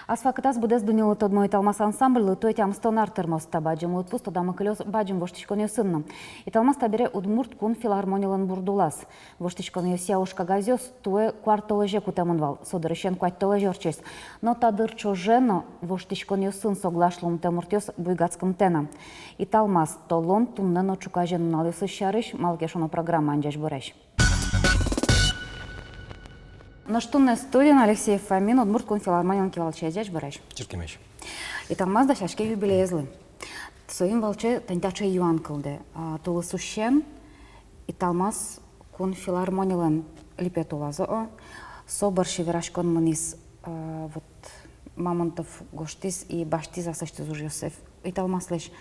Асфакытас будес дунилы тодмой талмас ансамбль той тям стонар термоста баджим лутпус тодамы клёс баджим воштичкон сынным. И талмас табере удмурт кун филармонилан бурдулас. Воштичкон сяушка газёс туе квартолыже кутамынвал. Содырыщен квартолыже орчес. Но тадыр чожено воштичкон сын соглашлум темуртёс буйгацком тена. И талмас толон туннено чукажен налысы щарыш малкешоно программа анджаш бореш. На что на студии Алексей Фомин, Удмурт кун филармонион кивалче здесь бореш. Черкемеш. И талмас да шашке юбилеезлы. Своим волче тантяче юан кылды. Тулы сущен и талмас кун филармонилен липетулазо. Соборши верашкон манис вот мамонтов гоштис и баштиза също Йосеф. И талмас лишь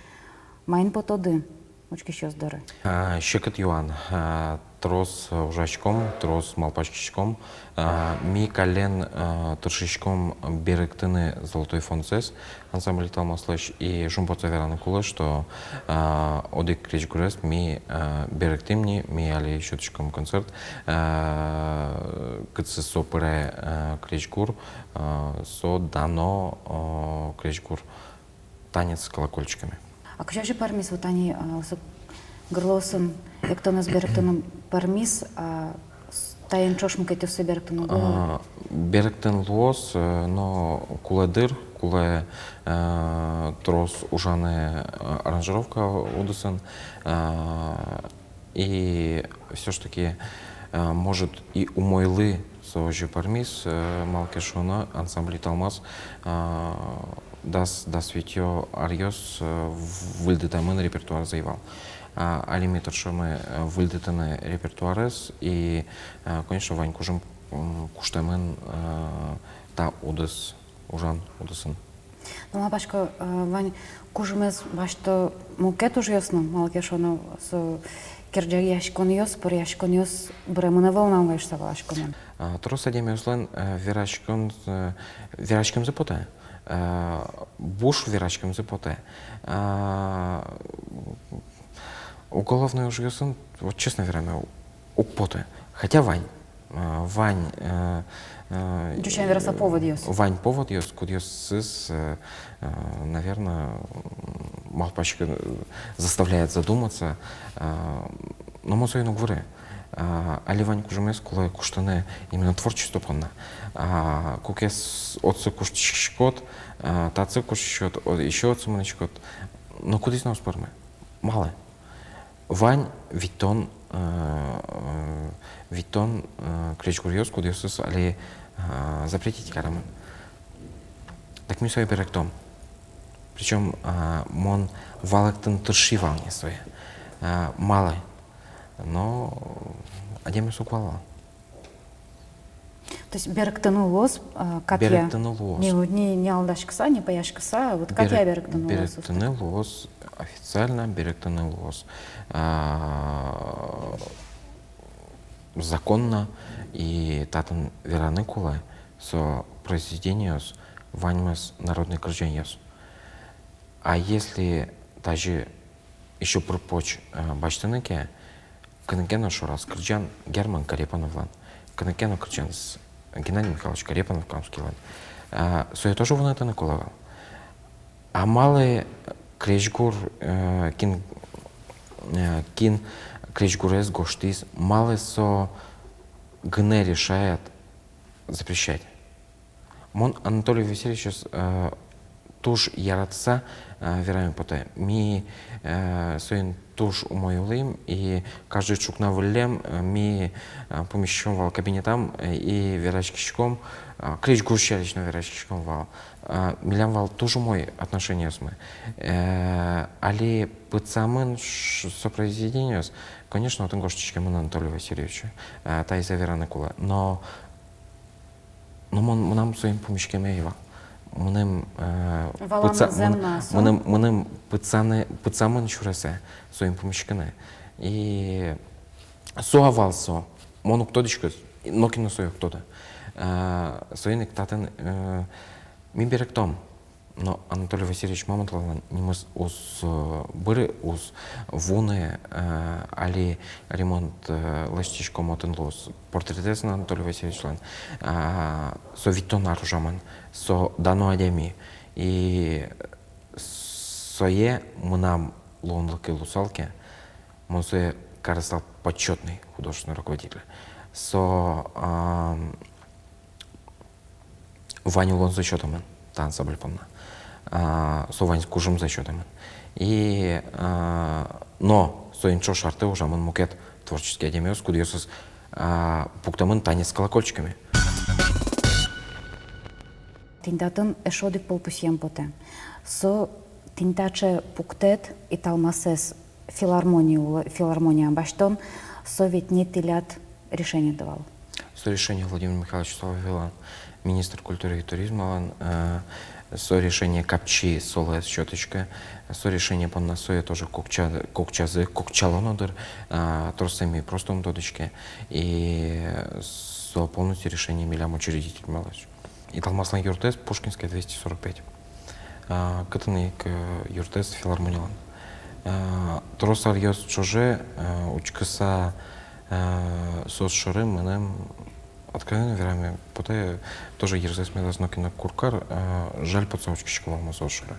майн потоды. Очки еще здоровы. Щекот Юан. Трос ужачком, трос малпачкичком. Ми кален туршичком беректыны золотой фонцес. Ансамбль талмаслыш и жумпоца вераны кулы, что одик крич гурест ми беректымни, ми али щеточком концерт. Кыцы сопыре крич гур, со дано крич гур. Танец с колокольчиками. А как же пармис вот они грлосом, як то нас беректыным пармис, тайын чошмукете все беректыну голову? Беректын лос, но куледыр, куле трос ужаны аранжировка удысын. И все ж таки может и умойлы сожи пармис малкешона ансамбли талмас das видео Арьос выльдетамын репертуар заевал. Алимитр, что мы выльдетаны репертуарес и, конечно, Вань кужим куштамын та удыс ужан удысын. Ну, лапашка, Вань кужимес башто мукет уж ясно, малкешоно с керджагияшкон йос, поряшкон йос, бремуна волна угайшта валашкомен. Трос адемиуслен верашкон запоте. Буш верачкам запоте. Уголовный уж ясын, вот честно говоря, укпоте. Хотя Вань, Дючан вераса повод йос. Вань повод йос, куд йос сыс, наверное, малпачка заставляет задуматься. Но мозойну говорю. Але Вань кужемес, коли куштане именно творчество понна. Кукес отцы куштшкот, тацы куштшкот, еще отцы манечкот. Но куда из нас спорме? Мало. Вань витон крич курьез, куда Иисус, але запретить карамен. Так мы свой беректом. Причем мон валактен тыршивал не свои. Мало. Но одем суквала. То есть беректану лос, катя. Беректану лос. Не алдашкаса, не паяшкаса, а вот катя беректану лос. Беректану лос, официально беректану лос. Законно и татан вераны кулы со произведением ваньмас народный крыженьес. А если даже еще пропочь баштаныке, Канакену Шурас Крджан Герман Карепановлан. Канакену Крджан с Геннадий Михайлович Карепанов Камский лан. Со я тоже вон это наколовал. А малый кречгур кин кречгурес гоштис малый со гне решает запрещать. Мон Анатолий Васильевич туж яратса верами поте. Ми своим туж умоюлим и каждый чук на вылем ми помещен вал кабинетам и верачкичком крич гурщалич на верачкичком вал. Милям вал тоже мой отношения с мы. Али пацамын сопроизведение, конечно, вот он гоштичком Анатолия Васильевича, та из-за вераны кула. Но нам своим помещком его. Мунем пацаны чуресе своим помещикане и суавалсо мону ктодичка нокино сою кто-то своим татен ми беректом но Анатолий Васильевич Мамонтлован немыз уз быры уз вуны али ремонт ластичко мотынлос портретесен Анатолий Васильевичлан со виттонар ужаман со дано адеми и сое мынам лонлыки лусалки монсое карасал почетный художественный руководитель со Ваню лон зачетамен та ансамбль помна со Вань кужым зачетамен и но со инчо шарты ужаман мукет творческий адемиос кудиосыз пуктамын танец с колокольчиками. Тинтатын эшодик полпусьем поте. Со тинтаче пуктет и талмасес филармония баштон совет не тилят решение давал. Со решение Владимир Михайлович Соловьева, министр культуры и туризма, со решение Капчи, соло щеточка, со решение по насое тоже кокчазы, кокчалонодыр, тросами просто додочки, и со полностью решение Милям учредитель малыш. И талмаслан юртес Пушкинская 245. Катаны к юртес филармониялан. Тросар йос чуже учкаса сос шоры менем откровенно верами поте тоже ерзес медасноки на куркар жаль подсаучки школама сос шоры.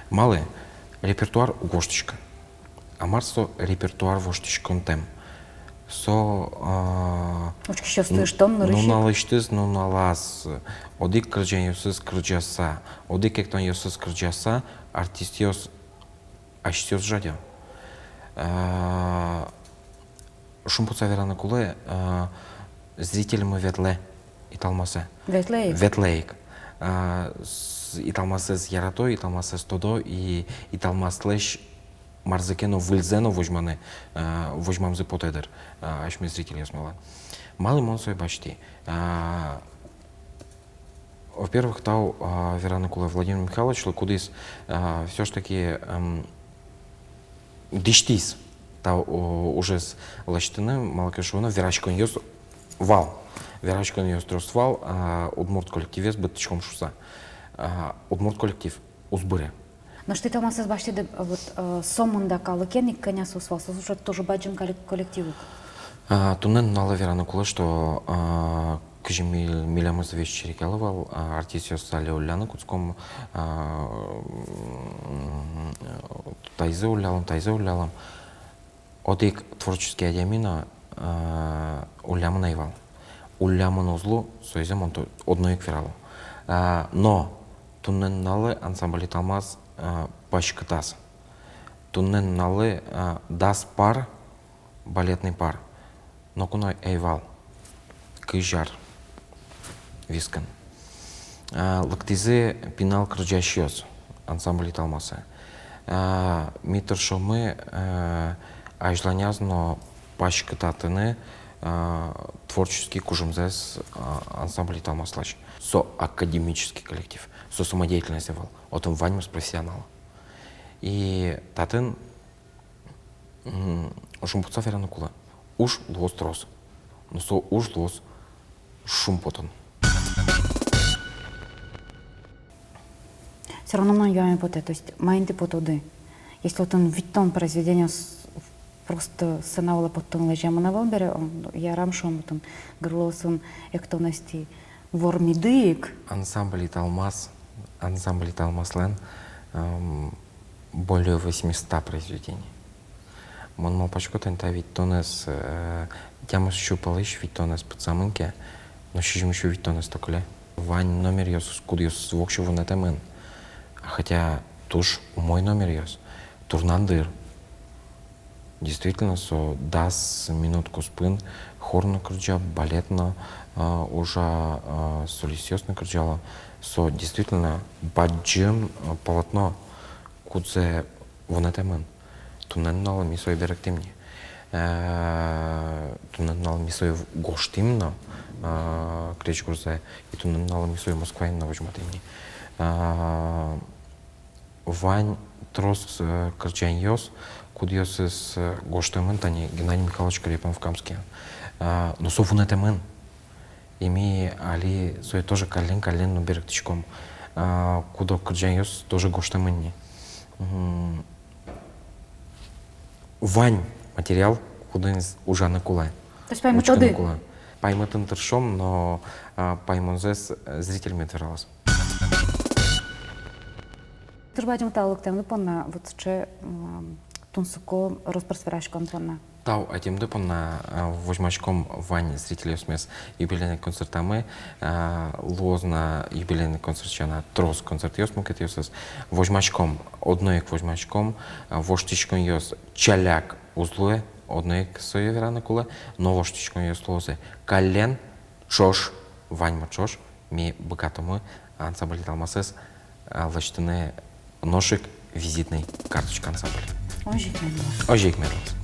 Малый репертуар гоштичка. А марсо репертуар воштичкон тем. Со Учки ще стоиш тон на ну реши. налыштыз, ну налаз. Одик кырджан йосыз кырджаса. Одик ектон йосыз кырджаса артист йос аштиос жадя. Шумпуца верана куле зрители мы ветле и талмасе. Ветлеев. Ветлейк. И талмасе с яратой, и талмасе с тодо, и талмаслеш марзекено выльзено вожмане, вожмам за потедер. Аж мы зрители смела. Малый монсой башти. Во-первых, тау верана куле Владимир Михайлович, кудис все ж таки диштис. Та уже с лащтины малакешуна верачкон йос вал. Верачкон йос трос вал, удмурт коллективес бытчком шуса. Удмурт коллектив узбыре. Но что талмасес башти де вот сомында калы кенник коня сусвался, уже тоже баджин коллективу. Тунен нала верана куле, что Кжимил Милямыз вечер Черекаловал, артист Сали Уляна Куцком, Тайзе Улялам. Одик творческий адямина Улямы наивал. Улямы нозлу соизем он одно эквирало. Но туннен налы ансамбли талмаз пашкатас. Туннен налы дас пар, балетный пар. Но куной эйвал. Кыжар. Вискан. Лактизе пинал крыджащиос. Ансамбли талмаса. Митр шумы ажланязно пашкататыны творческий кужумзес ансамбль талмаслач. Со академический коллектив, со самодеятельность завал. Вот он ваньмус профессионал. И татын шумпуца верана кула. Уж лос трос. Но со уж лос шумпотон. Все равно много ями поте, то есть майнты потоды. Если вот он виттон произведение просто сынавала потом лежама на валбере, я рамшом там грлосом эктоности вормидык. Ансамбль Талмаслен более 800 произведений. Мон мал пачкотен та виттонес тямас щупалыш виттонес пацамынке, но щижим еще виттонес токоле. Вань номер йос кудиос вокшеву на темен. Хотя туж мой номер йос турнандыр. Действительно, со дас минутку спын, хорно крджа, балетно, уже солистёсно крджала, со действительно баджим полотно, кудзе вонатемен. Тунен нал мисой беректимни. Тунен нал мисой гоштимно, кречкурзе, и тунен нал мисой москвайно вожматимни. Вань трос крджаньёс, кудиос с гоштемен, тани Геннадий Михайлович Карипов в Камске. Но со вонатемен. Ими али сой тоже кален но беректичком. куда кырджайос тоже гоштамынни. Вань материал куда ужаны кулай. То есть паймытады? Паймытын тыршом, но паймонзес зрителями твералась. Тож бачимо талок темно понна, вот ще тунсуко розпросвірашкон понна. Тау, а тем депона возьмачком Вань зрителей смес юбилейный концертамы, лозна юбилейный концерт чана трос концерт йос мукет йосес, возьмачком одноек возьмачком, воштичком йос чаляк узлуе, одноек соеверана куле, но воштичком йос лозе кален чош, Вань мачош, ми богатому ансамбль талмасес, лачтыне ношик визитный карточка ансамбля. Ожик менлас. Ожик менлас.